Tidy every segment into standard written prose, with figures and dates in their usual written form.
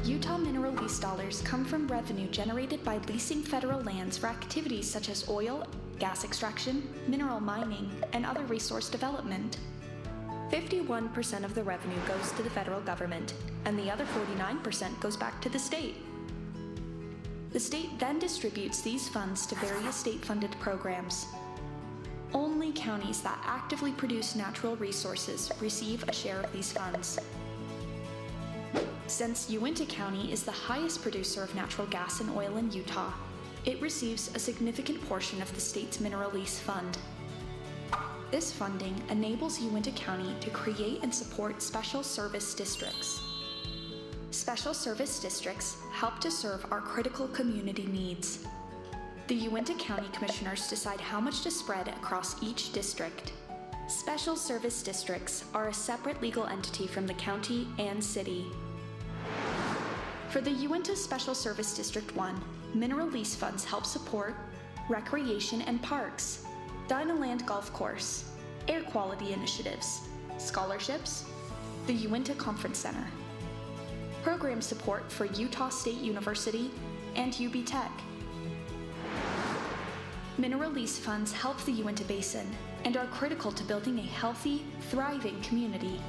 Utah mineral lease dollars come from revenue generated by leasing federal lands for activities such as oil, gas extraction, mineral mining, and other resource development. 51% of the revenue goes to the federal government, and the other 49% goes back to the state. The state then distributes these funds to various state-funded programs. Only counties that actively produce natural resources receive a share of these funds. Since Uintah County is the highest producer of natural gas and oil in Utah, it receives a significant portion of the state's mineral lease fund. This funding enables Uintah County to create and support special service districts. Special service districts help to serve our critical community needs. The Uintah County Commissioners decide how much to spread across each district. Special service districts are a separate legal entity from the county and city. For the Uintah Special Service District 1, mineral lease funds help support recreation and parks, Dynaland Golf Course, air quality initiatives, scholarships, the Uintah Conference Center, program support for Utah State University and UB Tech. Mineral lease funds help the Uintah Basin and are critical to building a healthy, thriving community.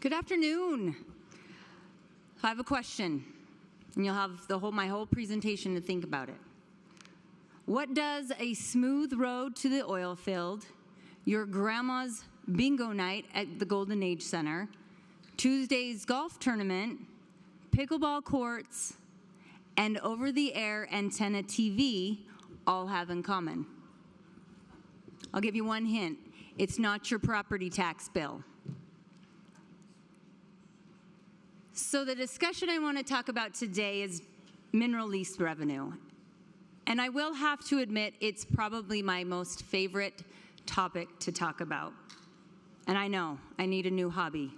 Good afternoon. I have a question, and you'll have my whole presentation to think about it. What does a smooth road to the oil field, your grandma's bingo night at the Golden Age Center, Tuesday's golf tournament, pickleball courts, and over-the-air antenna TV all have in common? I'll give you one hint. It's not your property tax bill. So the discussion I want to talk about today is mineral lease revenue. And I will have to admit, it's probably my most favorite topic to talk about. And I know, I need a new hobby.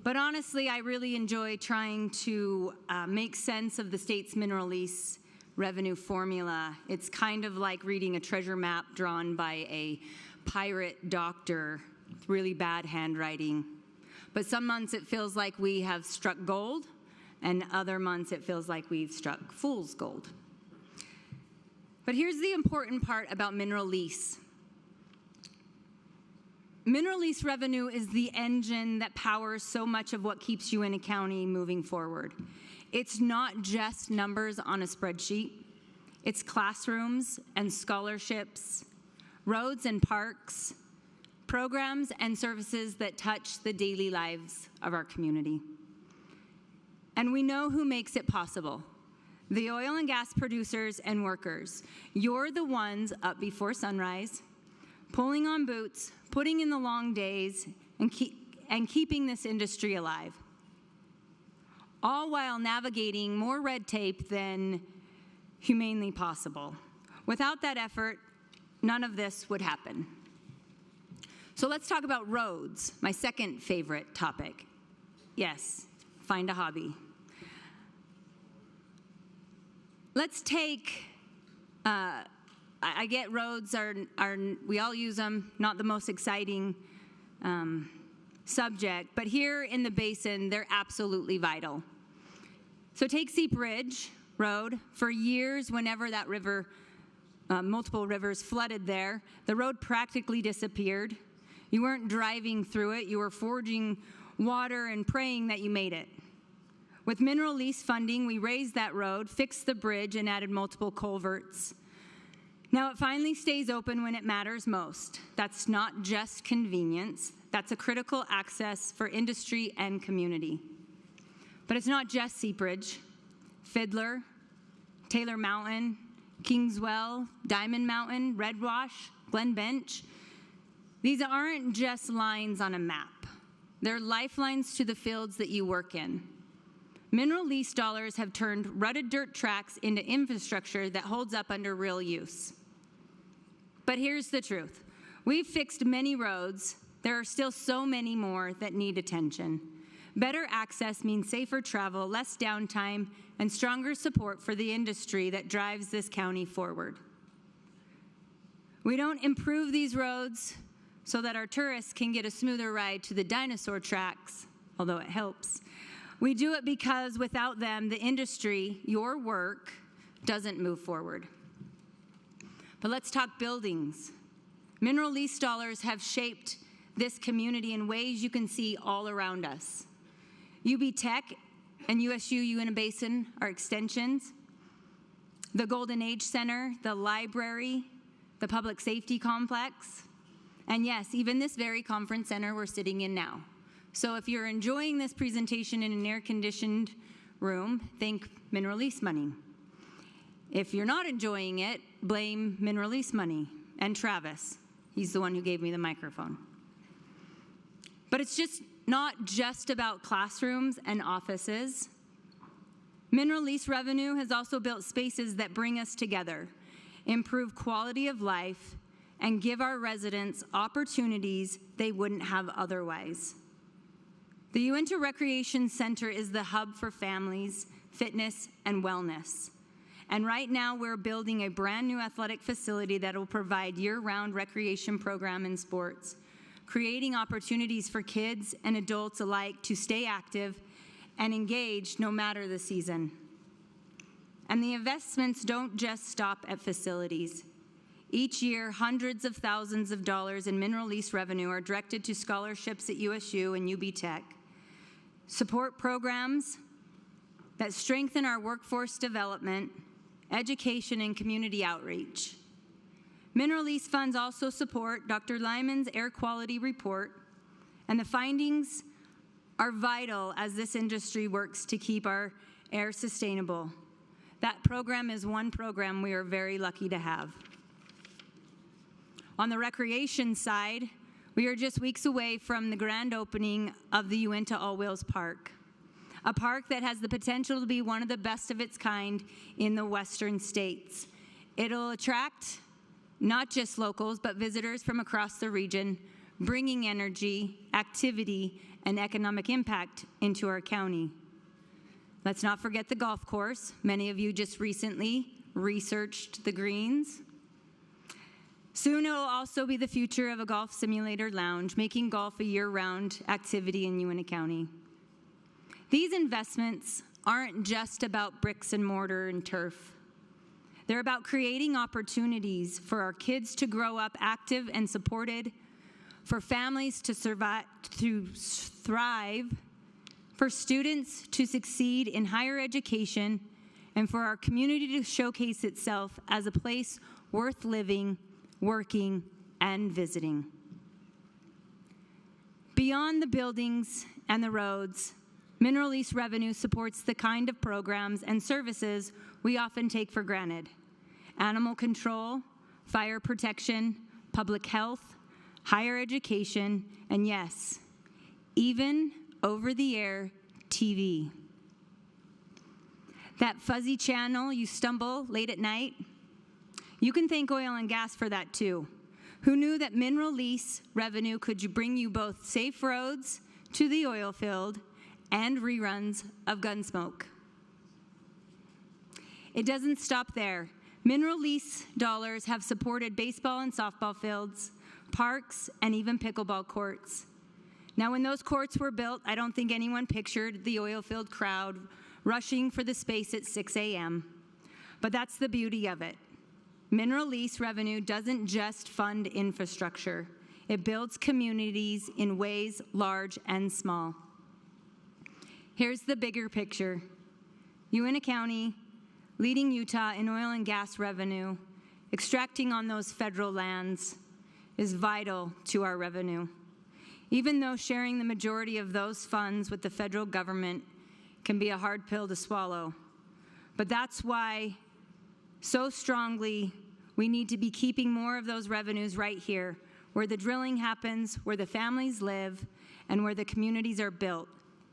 But honestly, I really enjoy trying to make sense of the state's mineral lease revenue formula. It's kind of like reading a treasure map drawn by a pirate doctor with really bad handwriting. But some months it feels like we have struck gold, and other months it feels like we've struck fool's gold. But here's the important part about mineral lease. Mineral lease revenue is the engine that powers so much of what keeps Uintah County moving forward. It's not just numbers on a spreadsheet. It's classrooms and scholarships, roads and parks, programs and services that touch the daily lives of our community. And we know who makes it possible: the oil and gas producers and workers. You're the ones up before sunrise, pulling on boots, putting in the long days, and keeping this industry alive, all while navigating more red tape than humanely possible. Without that effort, none of this would happen. So let's talk about roads, my second favorite topic. Yes, find a hobby. Let's take, I get roads are we all use them, not the most exciting subject, but here in the basin, they're absolutely vital. So take Seep Ridge Road. For years, whenever that river, multiple rivers flooded there, the road practically disappeared. You weren't driving through it, you were forging water and praying that you made it. With mineral lease funding, we raised that road, fixed the bridge, and added multiple culverts. Now it finally stays open when it matters most. That's not just convenience, that's a critical access for industry and community. But it's not just Seep Ridge. Fiddler, Taylor Mountain, Kingswell, Diamond Mountain, Red Wash, Glen Bench. These aren't just lines on a map. They're lifelines to the fields that you work in. Mineral lease dollars have turned rutted dirt tracks into infrastructure that holds up under real use. But here's the truth. We've fixed many roads. There are still so many more that need attention. Better access means safer travel, less downtime, and stronger support for the industry that drives this county forward. We don't improve these roads so that our tourists can get a smoother ride to the dinosaur tracks, although it helps. We do it because without them, the industry, your work, doesn't move forward. But let's talk buildings. Mineral lease dollars have shaped this community in ways you can see all around us. UB Tech and USU Uintah Basin are extensions. The Golden Age Center, the library, the public safety complex, and yes, even this very conference center we're sitting in now. So if you're enjoying this presentation in an air-conditioned room, thank mineral lease money. If you're not enjoying it, blame mineral lease money and Travis. He's the one who gave me the microphone. But it's not just about classrooms and offices. Mineral lease revenue has also built spaces that bring us together, improve quality of life, and give our residents opportunities they wouldn't have otherwise. The Uintah Recreation Center is the hub for families, fitness, and wellness. And right now we're building a brand new athletic facility that will provide year-round recreation program and sports, creating opportunities for kids and adults alike to stay active and engaged no matter the season. And the investments don't just stop at facilities. Each year, hundreds of thousands of dollars in mineral lease revenue are directed to scholarships at USU and UB Tech, support programs that strengthen our workforce development, education, and community outreach. Mineral lease funds also support Dr. Lyman's air quality report, and the findings are vital as this industry works to keep our air sustainable. That program is one program we are very lucky to have. On the recreation side, we are just weeks away from the grand opening of the Uintah All-Wheels Park, a park that has the potential to be one of the best of its kind in the western states. It'll attract not just locals, but visitors from across the region, bringing energy, activity, and economic impact into our county. Let's not forget the golf course. Many of you just recently researched the greens. Soon it will also be the future of a golf simulator lounge, making golf a year-round activity in Uintah County. These investments aren't just about bricks and mortar and turf. They're about creating opportunities for our kids to grow up active and supported, for families to thrive, for students to succeed in higher education, and for our community to showcase itself as a place worth living, working, and visiting. Beyond the buildings and the roads, mineral lease revenue supports the kind of programs and services we often take for granted: animal control, fire protection, public health, higher education, and yes, even over-the-air TV. That fuzzy channel you stumble late at night, you can thank oil and gas for that too. Who knew that mineral lease revenue could bring you both safe roads to the oil field and reruns of Gunsmoke? It doesn't stop there. Mineral lease dollars have supported baseball and softball fields, parks, and even pickleball courts. Now, when those courts were built, I don't think anyone pictured the oil field crowd rushing for the space at 6 a.m. But that's the beauty of it. Mineral lease revenue doesn't just fund infrastructure. It builds communities in ways large and small. Here's the bigger picture. Uintah County, leading Utah in oil and gas revenue, extracting on those federal lands, is vital to our revenue. Even though sharing the majority of those funds with the federal government can be a hard pill to swallow. But that's why, so strongly, we need to be keeping more of those revenues right here, where the drilling happens, where the families live, and where the communities are built.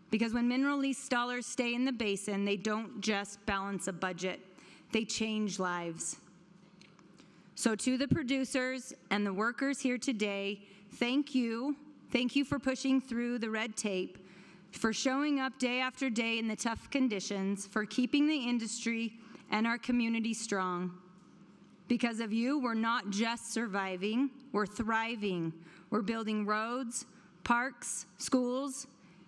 Because when mineral lease dollars stay in the basin, they don't just balance a budget, they change lives. So to the producers and the workers here today, thank you. Thank you for pushing through the red tape, for showing up day after day in the tough conditions, for keeping the industry and our community strong. Because of you, we're not just surviving, we're thriving. We're building roads, parks, schools,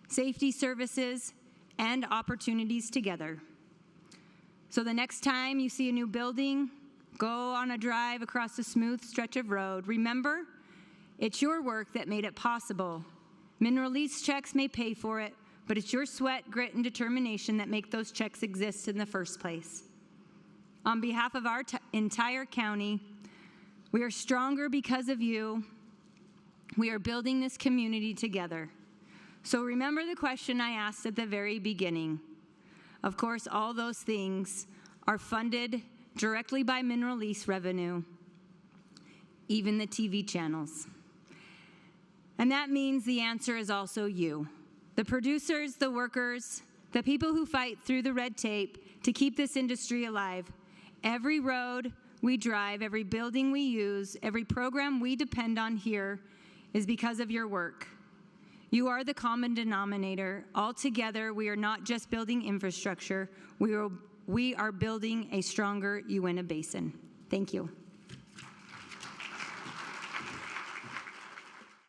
safety services, and opportunities together. So the next time you see a new building, go on a drive across a smooth stretch of road. Remember, it's your work that made it possible. Mineral lease checks may pay for it, but it's your sweat, grit, and determination that make those checks exist in the first place. On behalf of our entire county, we are stronger because of you. We are building this community together. So remember the question I asked at the very beginning. Of course, all those things are funded directly by mineral lease revenue, even the TV channels. And that means the answer is also you. The producers, the workers, the people who fight through the red tape to keep this industry alive. Every road we drive, every building we use, every program we depend on here is because of your work. You are the common denominator. All together, we are not just building infrastructure, we are building a stronger Uintah Basin. Thank you.